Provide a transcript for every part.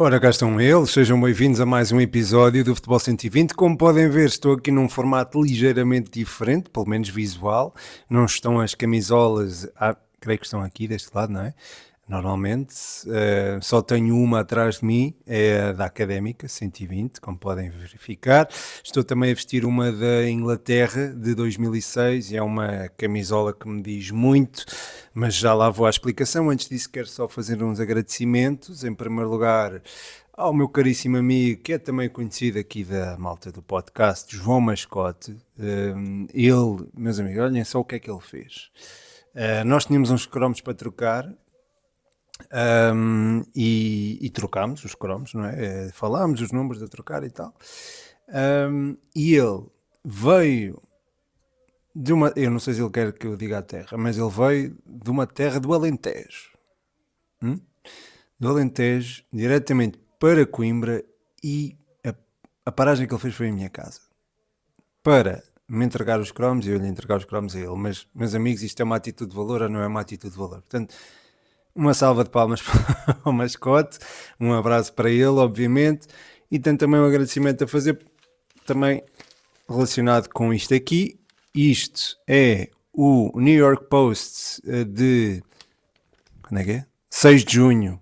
Ora, cá estão eles, sejam bem-vindos a mais um episódio do Futebol 120. Como podem ver, estou aqui num formato ligeiramente diferente, pelo menos visual. Não estão as camisolas, creio que estão aqui deste lado, não é? Normalmente, só tenho uma atrás de mim, é a da Académica 120, como podem verificar. Estou também a vestir uma da Inglaterra de 2006 e é uma camisola que me diz muito, mas já lá vou à explicação. Antes disso, quero só fazer uns agradecimentos. Em primeiro lugar, ao meu caríssimo amigo, que é também conhecido aqui da malta do podcast, João Mascote. Ele, meus amigos, olhem só o que é que ele fez. Nós tínhamos uns cromos para trocar. E trocámos os cromos, não é? Falámos os números a trocar e tal. E ele veio de uma. Eu não sei se ele quer que eu diga a terra, mas ele veio de uma terra do Alentejo. Do Alentejo, diretamente para Coimbra, e a paragem que ele fez foi em minha casa. Para me entregar os cromos e eu lhe entregar os cromos a ele. Mas, meus amigos, isto é uma atitude de valor ou não é uma atitude de valor? Portanto, uma salva de palmas para o Mascote, um abraço para ele, obviamente, e tenho também um agradecimento a fazer, também relacionado com isto aqui. Isto é o New York Post de, quando é que é? 6 de junho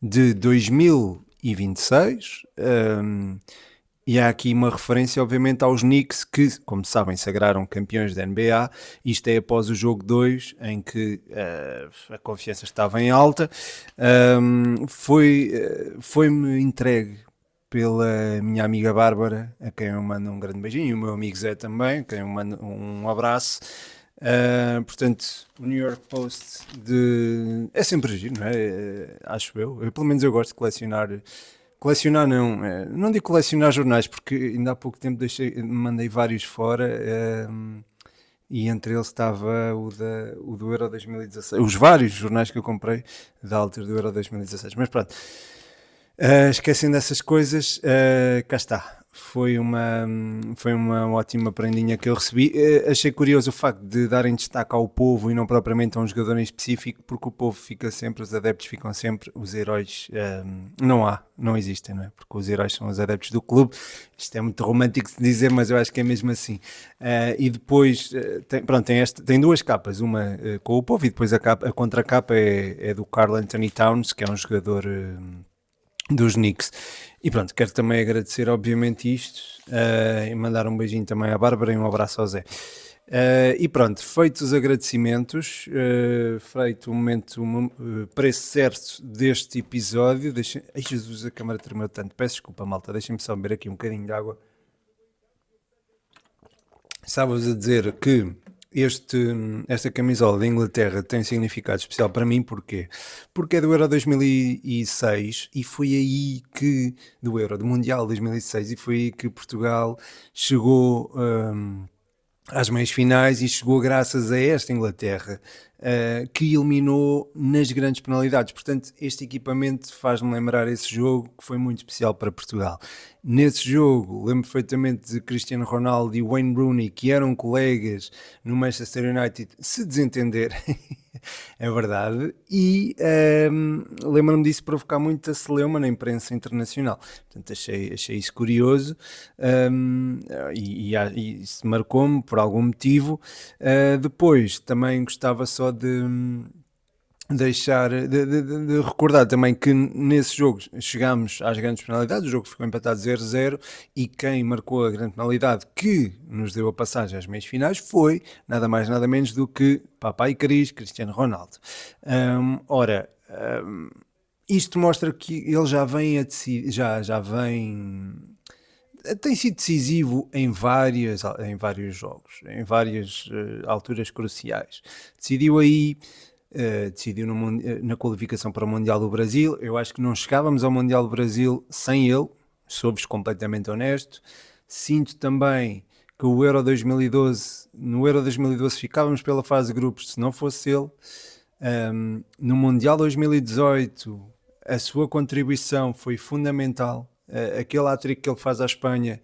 de 2026, e há aqui uma referência, obviamente, aos Knicks, que, como sabem, sagraram campeões da NBA. Isto é após o jogo 2, em que a confiança estava em alta. Foi-me entregue pela minha amiga Bárbara, a quem eu mando um grande beijinho, e o meu amigo Zé também, a quem eu mando um abraço. Portanto, o New York Post é sempre giro, não é? Acho eu. Pelo menos eu gosto de colecionar não, não digo colecionar jornais, porque ainda há pouco tempo mandei vários fora, e entre eles estava o do Euro 2016, os vários jornais que eu comprei da altura do Euro 2016, mas pronto. Esquecendo dessas coisas, cá está. Foi uma ótima prendinha que eu recebi. Achei curioso o facto de darem destaque ao povo e não propriamente a um jogador em específico, porque o povo fica sempre, os adeptos ficam sempre, os heróis não existem, não é? Porque os heróis são os adeptos do clube. Isto é muito romântico de dizer, mas eu acho que é mesmo assim. E depois, tem duas capas, uma com o povo e depois a contracapa é do Karl Anthony Towns, que é um jogador dos Knicks. E pronto, quero também agradecer obviamente isto, e mandar um beijinho também à Bárbara e um abraço ao Zé. E pronto, feitos os agradecimentos, feito o momento preço certo deste episódio. Ai Jesus, a câmara tremeu tanto, peço desculpa malta, deixem-me só beber aqui um bocadinho de água. Estava-vos a dizer que esta camisola da Inglaterra tem significado especial para mim, porquê? Porque é do Euro 2006 e foi aí que, do Mundial 2006, e foi aí que Portugal chegou às meias finais e chegou graças a esta Inglaterra, que eliminou nas grandes penalidades. Portanto, este equipamento faz-me lembrar esse jogo que foi muito especial para Portugal. Nesse jogo, lembro perfeitamente de Cristiano Ronaldo e Wayne Rooney, que eram colegas no Manchester United, se desentender, é verdade, e lembro-me disso provocar muita celeuma na imprensa internacional. Portanto, achei isso curioso, e isso marcou-me por algum motivo. Depois, também gostava só de recordar também que nesse jogo chegámos às grandes penalidades. O jogo ficou empatado 0-0 e quem marcou a grande penalidade que nos deu a passagem às meias finais nada mais nada menos do que Papai Cris, Cristiano Ronaldo. Isto mostra que ele já vem tem sido decisivo em vários jogos, em várias alturas cruciais. Decidiu aí, decidiu na qualificação para o Mundial do Brasil. Eu acho que não chegávamos ao Mundial do Brasil sem ele, sou-vos completamente honesto. Sinto também que no Euro 2012 ficávamos pela fase de grupos se não fosse ele. No Mundial 2018 a sua contribuição foi fundamental. Aquele hat-trick que ele faz à Espanha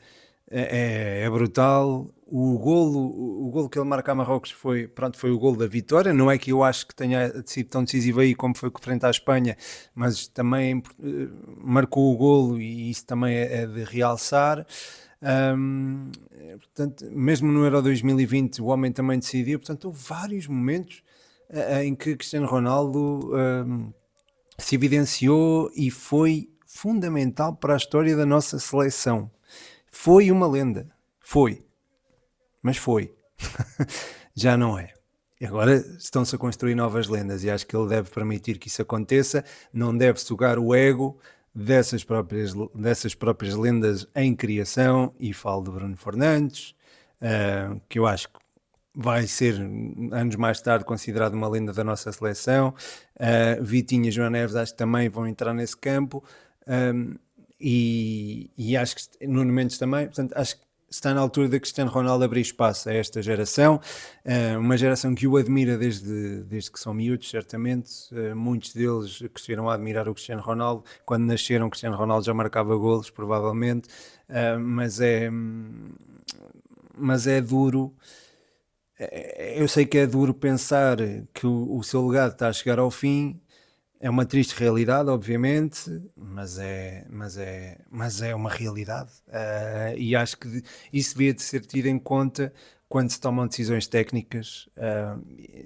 é brutal. O golo que ele marca a Marrocos foi o golo da vitória. Não é que eu acho que tenha sido tão decisivo aí como foi frente à Espanha, mas também marcou o golo e isso também é de realçar. Portanto, mesmo no Euro 2020 o homem também decidiu. Portanto, houve vários momentos em que Cristiano Ronaldo se evidenciou e foi fundamental para a história da nossa seleção. Foi uma lenda. Foi. Mas foi. Já não é. Agora estão-se a construir novas lendas e acho que ele deve permitir que isso aconteça. Não deve sugar o ego dessas próprias lendas em criação. E falo de Bruno Fernandes, que eu acho que vai ser, anos mais tarde, considerado uma lenda da nossa seleção. Vitinho e João Neves acho que também vão entrar nesse campo. E acho que Nuno Mendes também. Portanto, acho que está na altura de Cristiano Ronaldo abrir espaço a esta geração, uma geração que o admira desde que são miúdos, certamente. Muitos deles cresceram a admirar o Cristiano Ronaldo. Quando nasceram, o Cristiano Ronaldo já marcava golos, provavelmente. Mas é duro. Eu sei que é duro pensar que o seu legado está a chegar ao fim. É uma triste realidade, obviamente, mas é uma realidade. E acho que isso devia de ser tido em conta quando se tomam decisões técnicas,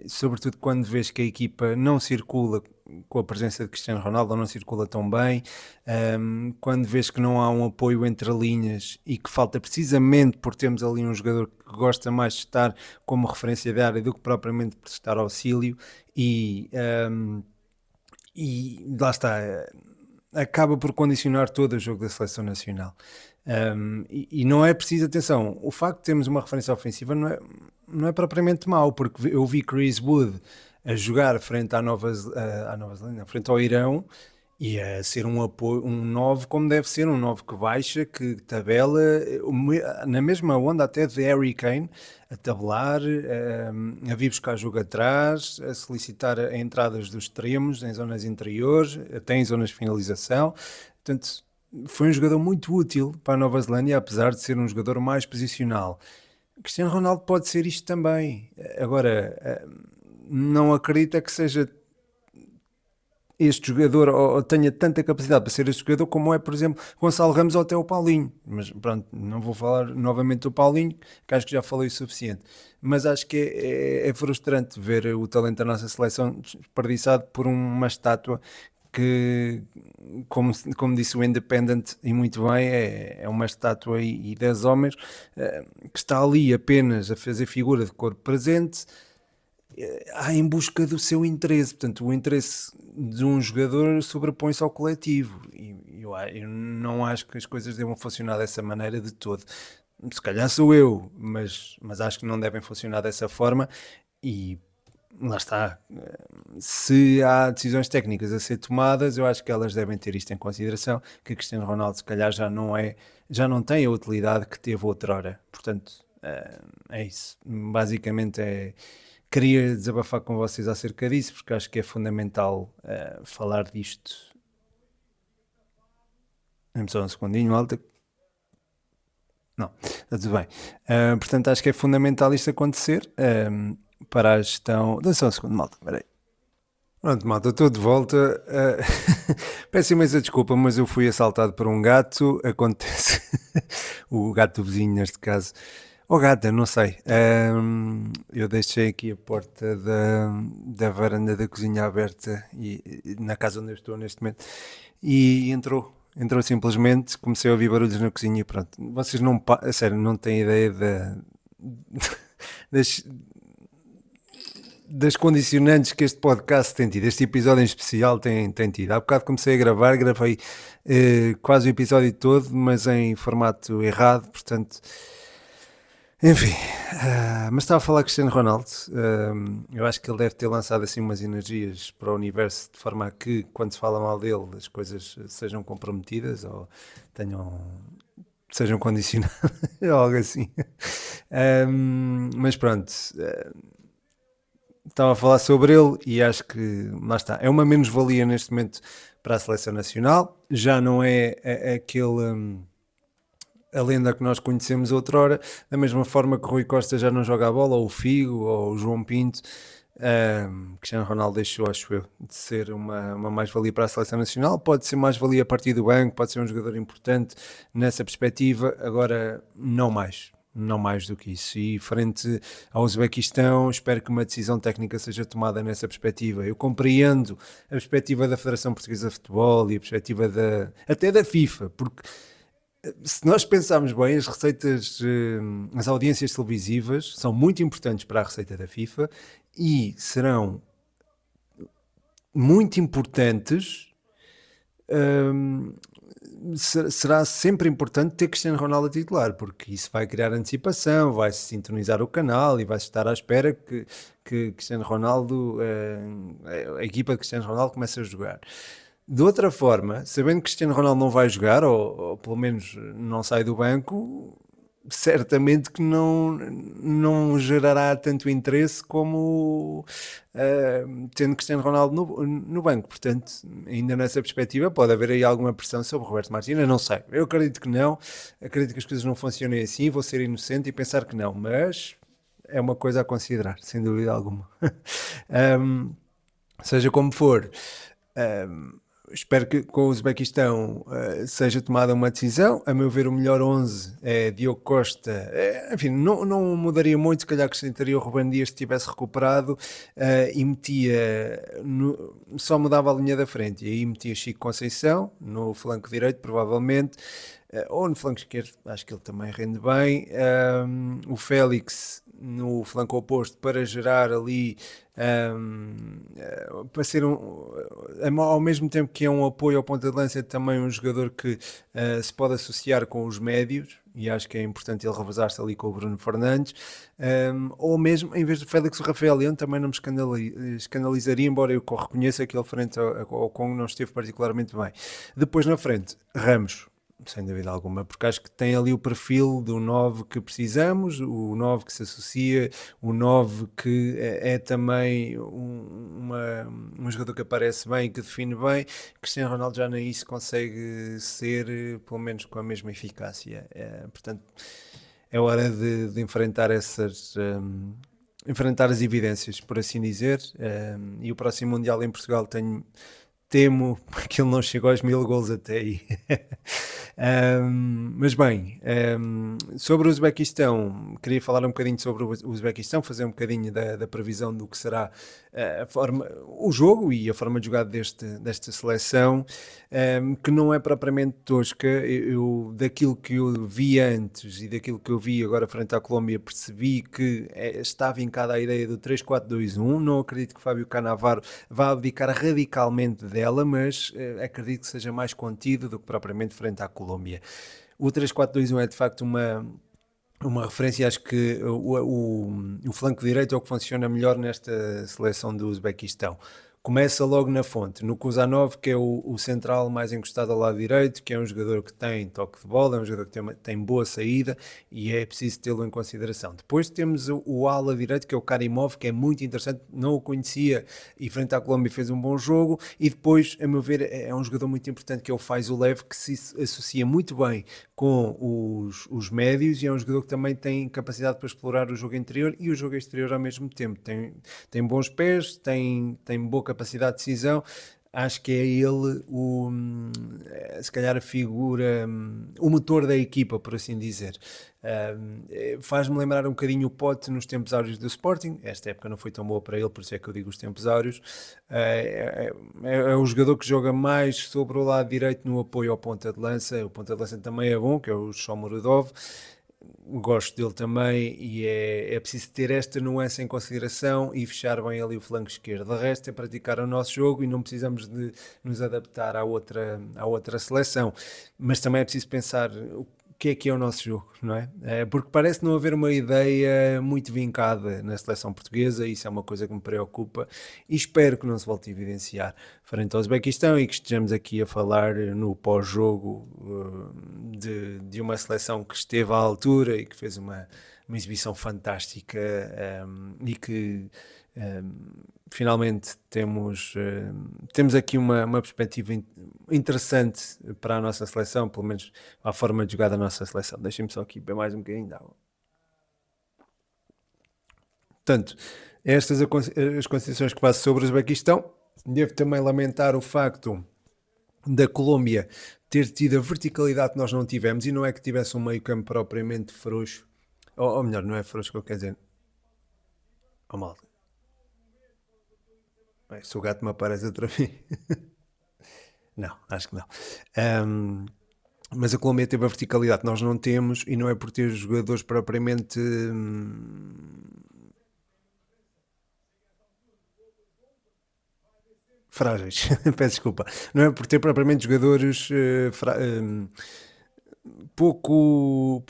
sobretudo quando vês que a equipa não circula com a presença de Cristiano Ronaldo, ou não circula tão bem, quando vês que não há um apoio entre linhas e que falta precisamente por termos ali um jogador que gosta mais de estar como referência de área do que propriamente prestar auxílio. E lá está, acaba por condicionar todo o jogo da seleção nacional. E não é preciso, atenção, o facto de termos uma referência ofensiva não é propriamente mau, porque eu vi Chris Wood a jogar frente à Nova Zelândia, frente ao Irão, e a ser um apoio, um 9 como deve ser, um 9 que baixa, que tabela, na mesma onda até de Harry Kane, a tabelar, a vir buscar jogo atrás, a solicitar entradas dos extremos, em zonas interiores, até em zonas de finalização. Portanto, foi um jogador muito útil para a Nova Zelândia, apesar de ser um jogador mais posicional. Cristiano Ronaldo pode ser isto também. Agora, não acredita que seja este jogador ou tenha tanta capacidade para ser este jogador como é, por exemplo, Gonçalo Ramos ou até o Paulinho. Mas pronto, não vou falar novamente do Paulinho, que acho que já falei o suficiente. Mas acho que é frustrante ver o talento da nossa seleção desperdiçado por uma estátua que, como disse o Independent, e muito bem, é uma estátua e 10 homens, que está ali apenas a fazer figura de corpo presente, em busca do seu interesse. Portanto, o interesse de um jogador sobrepõe-se ao coletivo, e eu não acho que as coisas devam funcionar dessa maneira de todo. Se calhar sou eu, mas acho que não devem funcionar dessa forma. E lá está, se há decisões técnicas a ser tomadas, eu acho que elas devem ter isto em consideração, que Cristiano Ronaldo se calhar já não tem a utilidade que teve outrora. Portanto, é isso. Basicamente queria desabafar com vocês acerca disso, porque acho que é fundamental falar disto. Dê-me só um segundinho, malta. Não, está tudo bem. Portanto, acho que é fundamental isto acontecer para a gestão. Dê-me só um segundo, malta. Espera aí. Pronto, malta, estou de volta. Peço imensa desculpa, mas eu fui assaltado por um gato. Acontece. O gato do vizinho, neste caso. Ou gata, não sei. Eu deixei aqui a porta da varanda da cozinha aberta e na casa onde eu estou neste momento. E entrou simplesmente. Comecei a ouvir barulhos na cozinha e pronto. Vocês não, a sério, não têm ideia das condicionantes que este podcast tem tido, este episódio em especial tem tido. Há bocado comecei a gravar, gravei quase o episódio todo, mas em formato errado, portanto, enfim. Mas estava a falar com Cristiano Ronaldo. Eu acho que ele deve ter lançado assim umas energias para o universo, de forma a que, quando se fala mal dele, as coisas sejam comprometidas ou sejam condicionadas, algo assim. Mas pronto, estava a falar sobre ele e acho que, lá está, é uma menos-valia neste momento para a seleção nacional. Já não é a lenda que nós conhecemos outrora, da mesma forma que o Rui Costa já não joga a bola, ou o Figo, ou o João Pinto. Cristiano Ronaldo deixou, acho eu, de ser uma mais-valia para a seleção nacional. Pode ser mais-valia a partir do banco, pode ser um jogador importante nessa perspectiva, agora não mais. Não mais do que isso. E frente ao Uzbequistão, espero que uma decisão técnica seja tomada nessa perspectiva. Eu compreendo a perspectiva da Federação Portuguesa de Futebol e a perspectiva até da FIFA, porque se nós pensarmos bem, as receitas, as audiências televisivas são muito importantes para a receita da FIFA e serão muito importantes. Será sempre importante ter Cristiano Ronaldo a titular, porque isso vai criar antecipação, vai sintonizar o canal e vai estar à espera que Cristiano Ronaldo, a equipa de Cristiano Ronaldo comece a jogar. De outra forma, sabendo que Cristiano Ronaldo não vai jogar, ou pelo menos não sai do banco, certamente que não gerará tanto interesse como tendo Cristiano Ronaldo no banco. Portanto, ainda nessa perspectiva, pode haver aí alguma pressão sobre o Roberto Martínez. Eu não sei, eu acredito que não, acredito que as coisas não funcionem assim. Vou ser inocente e pensar que não, mas é uma coisa a considerar, sem dúvida alguma. Seja como for. Espero que com o Uzbequistão seja tomada uma decisão. A meu ver, o melhor 11 é Diogo Costa. Enfim, não mudaria muito. Se calhar acrescentaria o Ruben Dias se tivesse recuperado e metia. Só mudava a linha da frente. E aí metia Chico Conceição no flanco direito, provavelmente. Ou no flanco esquerdo, acho que ele também rende bem. O Félix no flanco oposto para gerar ali para ser ao mesmo tempo que é um apoio ao ponta de lança, é também um jogador que se pode associar com os médios e acho que é importante ele revezar-se ali com o Bruno Fernandes, ou mesmo em vez do Félix, o Rafael Leão também não me escandalizaria, embora eu reconheça que ele frente ao Congo não esteve particularmente bem. Depois na frente, Ramos, sem dúvida alguma, porque acho que tem ali o perfil do 9 que precisamos, o 9 que se associa, o 9 que é também um jogador que aparece bem e que define bem. Cristiano Ronaldo já nem isso consegue ser, pelo menos com a mesma eficácia. Portanto, é hora de enfrentar enfrentar as evidências, por assim dizer, e o próximo Mundial em Portugal temo que ele não chegou aos 1000 gols até aí. Mas bem, sobre o Uzbequistão, queria falar um bocadinho sobre o Uzbequistão, fazer um bocadinho da previsão do que será o jogo e a forma de jogar desta seleção, que não é propriamente tosca. Daquilo que eu vi antes e daquilo que eu vi agora frente à Colômbia, percebi que está vincada a ideia do 3-4-2-1. Não acredito que Fábio Cannavaro vá abdicar radicalmente dela, mas acredito que seja mais contido do que propriamente frente à Colômbia. O 3-4-2-1 é de facto uma referência. Acho que o flanco direito é o que funciona melhor nesta seleção do Uzbequistão. Começa logo na fonte, no Kuzanov, que é o central mais encostado ao lado direito, que é um jogador que tem toque de bola, é um jogador que tem boa saída e é preciso tê-lo em consideração. Depois temos o ala direito, que é o Karimov, que é muito interessante, não o conhecia e frente à Colômbia fez um bom jogo. E depois, a meu ver, é um jogador muito importante, que é o Faizulev, que se associa muito bem com os médios e é um jogador que também tem capacidade para explorar o jogo interior e o jogo exterior ao mesmo tempo. Tem bons pés, tem boa capacidade de decisão. Acho que é ele se calhar a figura, o motor da equipa, por assim dizer. Faz-me lembrar um bocadinho o Pote nos tempos áureos do Sporting. Esta época não foi tão boa para ele, por isso é que eu digo os tempos áureos. É o jogador que joga mais sobre o lado direito no apoio ao ponta de lança. O ponta de lança também é bom, que é o Shomurodov. Gosto dele também e é preciso ter esta nuance em consideração e fechar bem ali o flanco esquerdo. De resto é praticar o nosso jogo e não precisamos de nos adaptar à outra seleção, mas também é preciso pensar o que é o nosso jogo, não é? Porque parece não haver uma ideia muito vincada na seleção portuguesa, isso é uma coisa que me preocupa e espero que não se volte a evidenciar frente ao Uzbequistão e que estejamos aqui a falar no pós-jogo de uma seleção que esteve à altura e que fez uma exibição fantástica e que Finalmente temos aqui uma perspectiva interessante para a nossa seleção, pelo menos a forma de jogar da nossa seleção. Deixem-me só aqui beber mais um bocadinho de água. Portanto, estas as considerações que faço sobre o Uzbequistão. Devo também lamentar o facto da Colômbia ter tido a verticalidade que nós não tivemos, e não é que tivesse um meio campo propriamente frouxo, ou melhor, não é frouxo que eu quero dizer. Oh, malta. Se o gato me aparece outra vez. Não, acho que não. Mas a Colômbia teve a verticalidade que nós não temos, e não é por ter jogadores propriamente frágeis. Peço desculpa. Não é por ter propriamente jogadores pouco.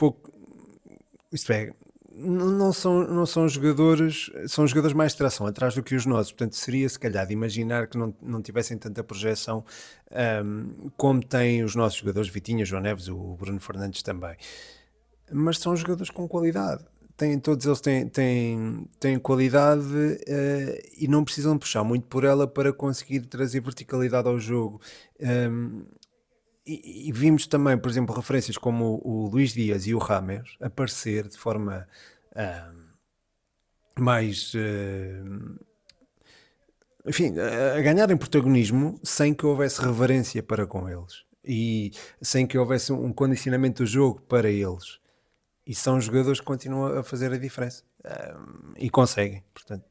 Isto é, não são jogadores, são jogadores mais de tração atrás do que os nossos. Portanto, seria se calhar de imaginar que não tivessem tanta projeção como têm os nossos jogadores, Vitinha, João Neves, o Bruno Fernandes também. Mas são jogadores com qualidade. Todos eles têm qualidade e não precisam puxar muito por ela para conseguir trazer verticalidade ao jogo. E vimos também, por exemplo, referências como o Luís Dias e o Rames aparecer de forma mais. Enfim, a ganharem protagonismo sem que houvesse reverência para com eles e sem que houvesse um condicionamento do jogo para eles. E são jogadores que continuam a fazer a diferença e conseguem, portanto.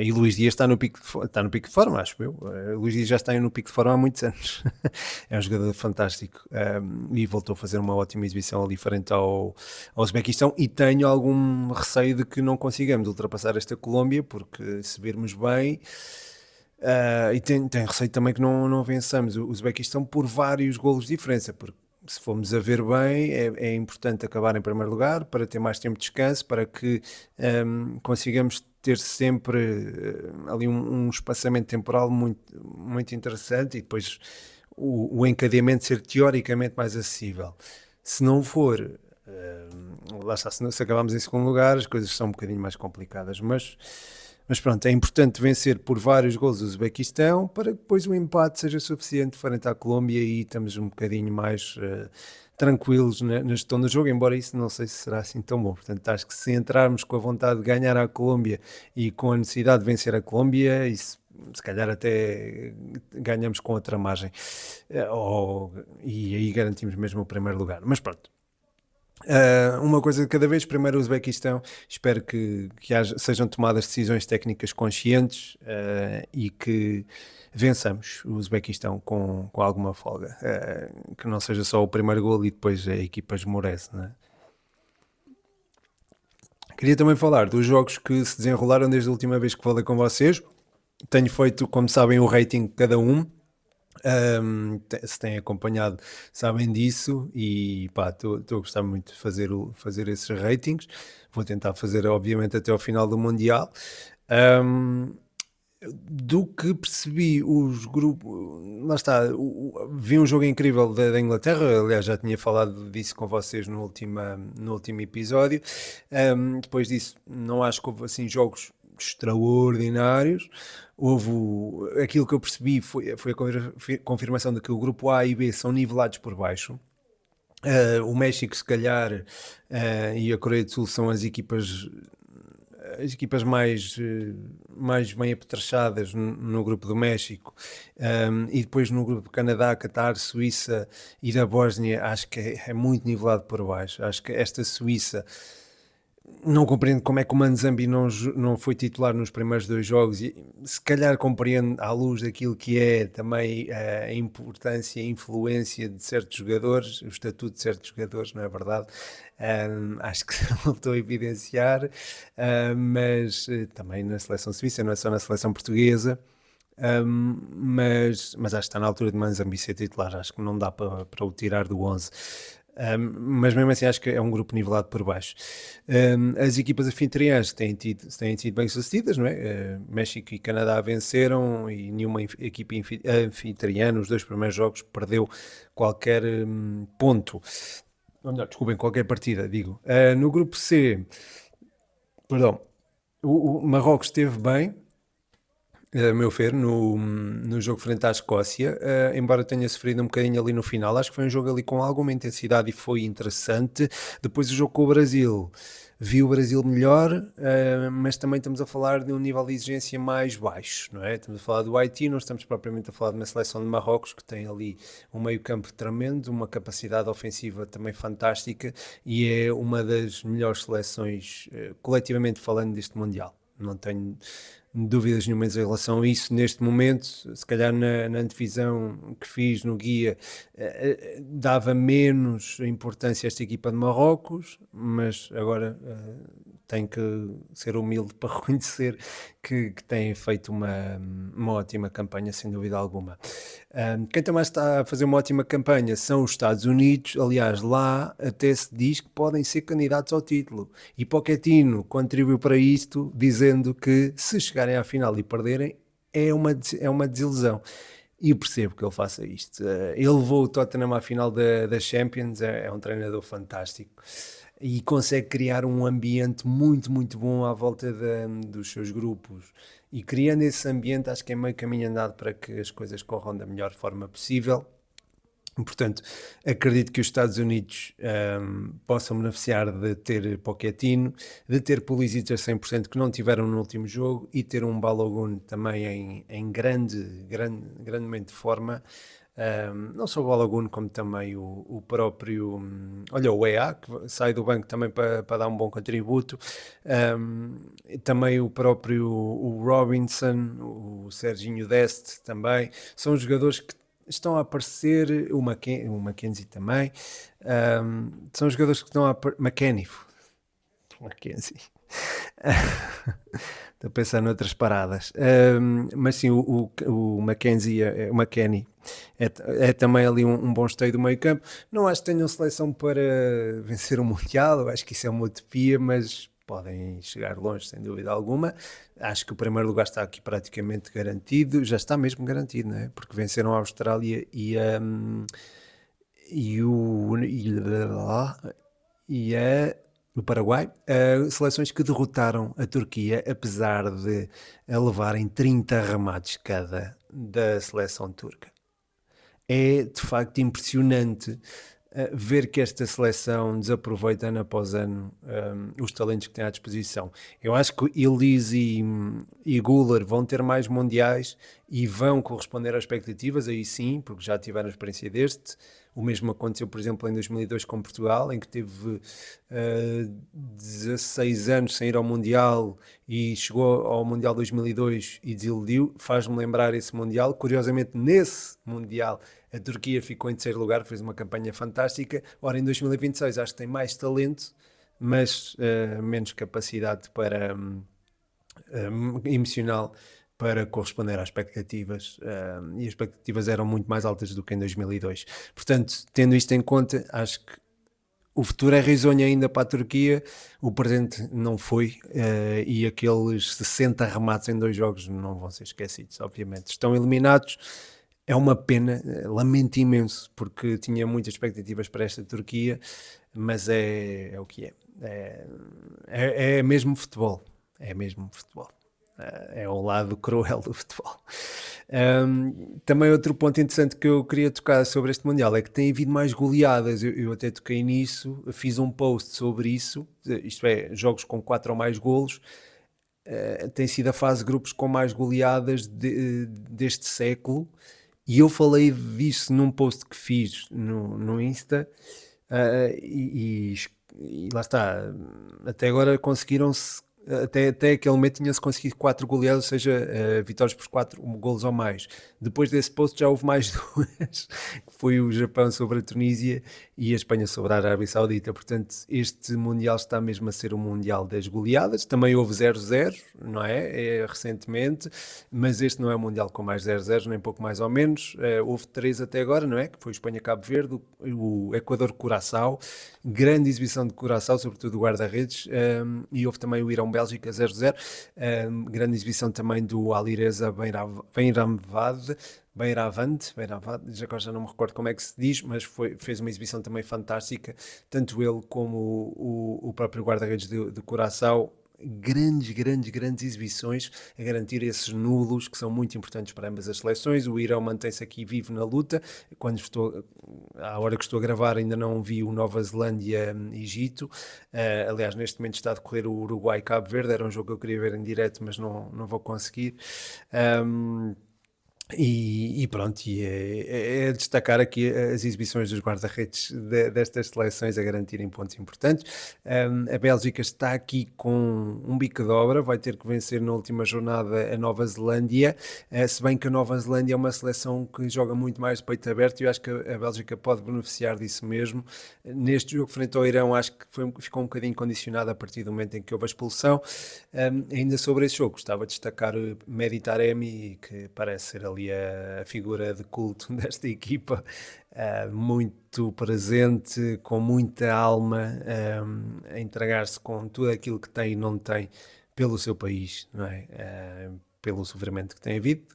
E Luís Dias está no pico de forma, acho eu. Luís Dias já está no pico de forma há muitos anos. É um jogador fantástico e voltou a fazer uma ótima exibição ali frente ao Uzbequistão, e tenho algum receio de que não consigamos ultrapassar esta Colômbia, porque se virmos bem... e tem receio também que não vençamos o Uzbequistão por vários golos de diferença, porque se formos a ver bem, é importante acabar em primeiro lugar para ter mais tempo de descanso, para que consigamos ter sempre ali um espaçamento temporal muito, muito interessante, e depois o encadeamento ser teoricamente mais acessível. Se não for, lá está, se acabarmos em segundo lugar, as coisas são um bocadinho mais complicadas, mas pronto, é importante vencer por vários gols o Uzbequistão para que depois o empate seja suficiente frente à Colômbia, e estamos um bocadinho mais tranquilos na gestão do jogo, embora isso não sei se será assim tão bom. Portanto, acho que se entrarmos com a vontade de ganhar a Colômbia e com a necessidade de vencer a Colômbia, isso se calhar até ganhamos com outra margem, e aí garantimos mesmo o primeiro lugar. Mas pronto. Uma coisa de cada vez. Primeiro o Uzbequistão, espero que sejam tomadas decisões técnicas conscientes e que vençamos o Uzbequistão com alguma folga, que não seja só o primeiro gol e depois a equipa esmorece, não é? Queria também falar dos jogos que se desenrolaram desde a última vez que falei com vocês. Tenho feito, como sabem, o rating de cada um. Se têm acompanhado sabem disso, e pá, estou a gostar muito de fazer esses ratings. Vou tentar fazer obviamente até ao final do Mundial. Do que percebi, os grupos, lá está, vi um jogo incrível da Inglaterra, aliás já tinha falado disso com vocês no último episódio. Depois disso não acho que houve assim jogos extraordinários. Houve aquilo que eu percebi foi a confirmação de que o grupo A e B são nivelados por baixo. O México se calhar e a Coreia do Sul são as equipas mais bem apetrechadas no grupo do México, e depois no grupo do Canadá, Catar, Suíça e da Bósnia acho que é muito nivelado por baixo. Acho que esta Suíça, não compreendo como é que o Manzambi não foi titular nos primeiros dois jogos, e se calhar compreendo à luz daquilo que é também a importância e a influência de certos jogadores, o estatuto de certos jogadores, não é verdade? Acho que voltou a evidenciar, mas também na seleção suíça, não é só na seleção portuguesa. Mas acho que está na altura de Manzambi ser titular, acho que não dá para o tirar do 11. Mas mesmo assim acho que é um grupo nivelado por baixo. As equipas anfitriãs têm sido bem sucedidas, não é? México e Canadá venceram, e nenhuma equipa anfitriã nos dois primeiros jogos perdeu qualquer ponto, ou melhor, desculpem, qualquer partida, digo. No grupo C, perdão, o Marrocos esteve bem, A meu ver, no jogo frente à Escócia, embora tenha sofrido um bocadinho ali no final, acho que foi um jogo ali com alguma intensidade e foi interessante. Depois o jogo com o Brasil, vi o Brasil melhor, mas também estamos a falar de um nível de exigência mais baixo, não é? Estamos a falar do Haiti, não estamos propriamente a falar de uma seleção de Marrocos que tem ali um meio-campo tremendo, uma capacidade ofensiva também fantástica e é uma das melhores seleções, coletivamente falando, deste Mundial. Não tenho dúvidas nenhumas em relação a isso neste momento. Se calhar na antevisão que fiz no guia dava menos importância a esta equipa de Marrocos, mas agora tenho que ser humilde para reconhecer que têm feito uma ótima campanha, sem dúvida alguma. Quem também está a fazer uma ótima campanha são os Estados Unidos. Aliás, lá até se diz que podem ser candidatos ao título. E Pochettino contribuiu para isto, dizendo que se chegarem à final e perderem, é uma desilusão. E eu percebo que ele faça isto. Ele levou o Tottenham à final da Champions, é um treinador fantástico e consegue criar um ambiente muito, muito bom à volta dos seus grupos. E criando esse ambiente, acho que é meio caminho andado para que as coisas corram da melhor forma possível. Portanto, acredito que os Estados Unidos possam beneficiar de ter Pochettino, de ter Pulisic a 100% que não tiveram no último jogo e ter um Balogun também em grandemente forma. Não só o Balogun, como também o próprio, olha, o EA, que sai do banco também para dar um bom contributo. Também o próprio o Robinson, o Serginho Deste também. São jogadores que estão a aparecer, o Mackenzie também, são jogadores que estão a aparecer, Mackenzie, estou a pensar noutras paradas, mas sim, o Mackenzie, o McKennie é também ali um bom esteio do meio campo. Não acho que tenham seleção para vencer o Mundial, eu acho que isso é uma utopia, mas podem chegar longe, sem dúvida alguma. Acho que o primeiro lugar está aqui praticamente garantido, já está mesmo garantido, não é? Porque venceram a Austrália e o Paraguai, seleções que derrotaram a Turquia, apesar de levarem 30 remates cada da seleção turca. É de facto impressionante ver que esta seleção desaproveita ano após ano os talentos que tem à disposição. Eu acho que Elise e Guller vão ter mais mundiais e vão corresponder às expectativas, aí sim, porque já tiveram a experiência deste. O mesmo aconteceu, por exemplo, em 2002 com Portugal, em que teve 16 anos sem ir ao Mundial e chegou ao Mundial 2002 e desiludiu. Faz-me lembrar esse Mundial. Curiosamente, nesse Mundial, a Turquia ficou em terceiro lugar, fez uma campanha fantástica. Ora, em 2026 acho que tem mais talento, mas menos capacidade para emocional para corresponder às expectativas e as expectativas eram muito mais altas do que em 2002. Portanto, tendo isto em conta, acho que o futuro é risonho ainda para a Turquia, o presente não foi, e aqueles 60 remates em 2 jogos não vão ser esquecidos, obviamente. Estão eliminados, é uma pena, lamento imenso, porque tinha muitas expectativas para esta Turquia, mas é o que é. É mesmo futebol, é mesmo futebol. É o lado cruel do futebol. Também outro ponto interessante que eu queria tocar sobre este Mundial é que tem havido mais goleadas. Eu até toquei nisso, fiz um post sobre isso, isto é, jogos com 4 ou mais golos. Tem sido a fase de grupos com mais goleadas deste século e eu falei disso num post que fiz no Insta. E lá está, até agora conseguiram-se, até aquele momento tinha-se conseguido 4 goleadas, ou seja, vitórias por 4 golos ou mais. Depois desse post já houve mais duas, que foi o Japão sobre a Tunísia e a Espanha sobre a Arábia Saudita. Portanto, este Mundial está mesmo a ser o Mundial das goleadas. Também houve 0-0, não é? Recentemente, mas este não é o Mundial com mais 0-0, nem pouco mais ou menos. Houve 3 até agora, não é? Que foi Espanha-Cabo Verde, o Equador-Curaçao, grande exibição de Curaçao, sobretudo o guarda-redes, e houve também o Irão-Bélgica 0-0, grande exibição também do Alireza Beiravand, já não me recordo como é que se diz, mas fez uma exibição também fantástica, tanto ele como o próprio guarda-redes de Curaçao, grandes exibições a garantir esses nulos que são muito importantes para ambas as seleções. O Irão mantém-se aqui vivo na luta. À hora que estou a gravar, ainda não vi o Nova Zelândia-Egito. Aliás, neste momento está a decorrer o Uruguai-Cabo Verde. Era um jogo que eu queria ver em direto, mas não vou conseguir. E pronto, é destacar aqui as exibições dos guarda-redes destas seleções a garantirem pontos importantes. A Bélgica está aqui com um bico de obra, vai ter que vencer na última jornada a Nova Zelândia, se bem que a Nova Zelândia é uma seleção que joga muito mais de peito aberto e eu acho que a Bélgica pode beneficiar disso mesmo. Neste jogo frente ao Irão acho que ficou um bocadinho condicionado a partir do momento em que houve a expulsão. Ainda sobre esse jogo, gostava de destacar Mehdi Taremi, que parece ser ali a figura de culto desta equipa, muito presente, com muita alma, a entregar-se com tudo aquilo que tem e não tem pelo seu país, não é? Pelo sofrimento que tem havido,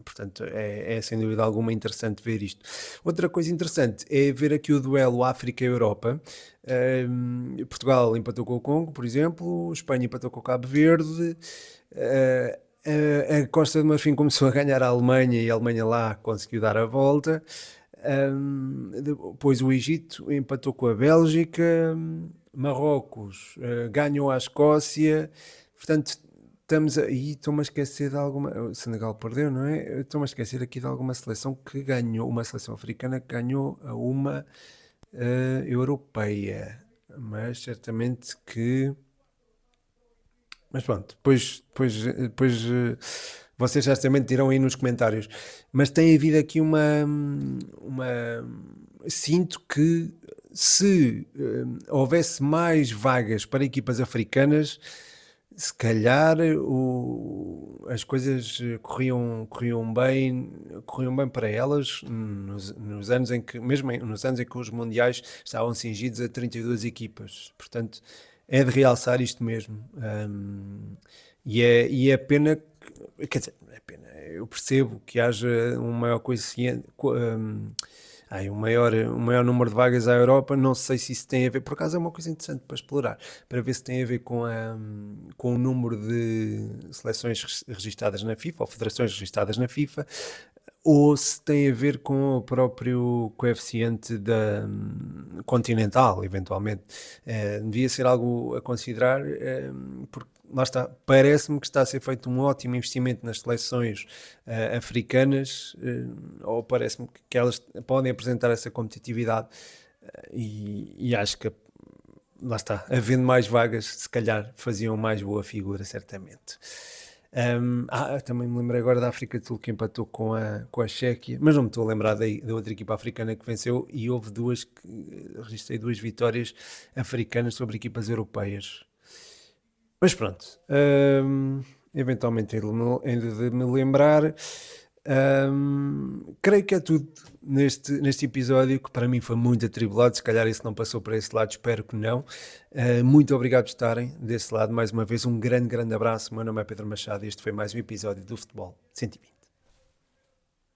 portanto é sem dúvida alguma interessante ver isto. Outra coisa interessante é ver aqui o duelo África-Europa. Portugal empatou com o Congo, por exemplo, Espanha empatou com o Cabo Verde, a Costa de Marfim começou a ganhar a Alemanha e a Alemanha lá conseguiu dar a volta. Depois o Egito empatou com a Bélgica, Marrocos ganhou a Escócia, portanto estamos aí, estou-me a esquecer de alguma. O Senegal perdeu, não é? Estou-me a esquecer aqui de alguma seleção que ganhou, uma seleção africana que ganhou a uma europeia, mas certamente que. Mas pronto, depois vocês certamente dirão aí nos comentários. Mas tem havido aqui Sinto que se houvesse mais vagas para equipas africanas, se calhar as coisas corriam bem para elas nos anos em que, mesmo nos anos em que os mundiais estavam cingidos a 32 equipas. Portanto, é de realçar isto mesmo. E é pena, quer dizer, é pena, eu percebo que haja um maior coeficiente, um maior número de vagas à Europa. Não sei se isso tem a ver, por acaso é uma coisa interessante para explorar, para ver se tem a ver com o número de seleções registadas na FIFA, ou federações registadas na FIFA, ou se tem a ver com o próprio coeficiente continental, eventualmente. Devia ser algo a considerar, porque lá está, parece-me que está a ser feito um ótimo investimento nas seleções africanas, ou parece-me que elas podem apresentar essa competitividade, e acho que, lá está, havendo mais vagas, se calhar faziam mais boa figura, certamente. Também me lembrei agora da África do Sul, que empatou com a Chequia, mas não me estou a lembrar da outra equipa africana que venceu, e houve registrei 2 vitórias africanas sobre equipas europeias. Mas pronto, eventualmente ainda de me lembrar. Creio que é tudo neste episódio, que para mim foi muito atribulado. Se calhar isso não passou para esse lado, espero que não. Muito obrigado por estarem desse lado mais uma vez. Um grande abraço. O meu nome é Pedro Machado e este foi mais um episódio do Futebol 120.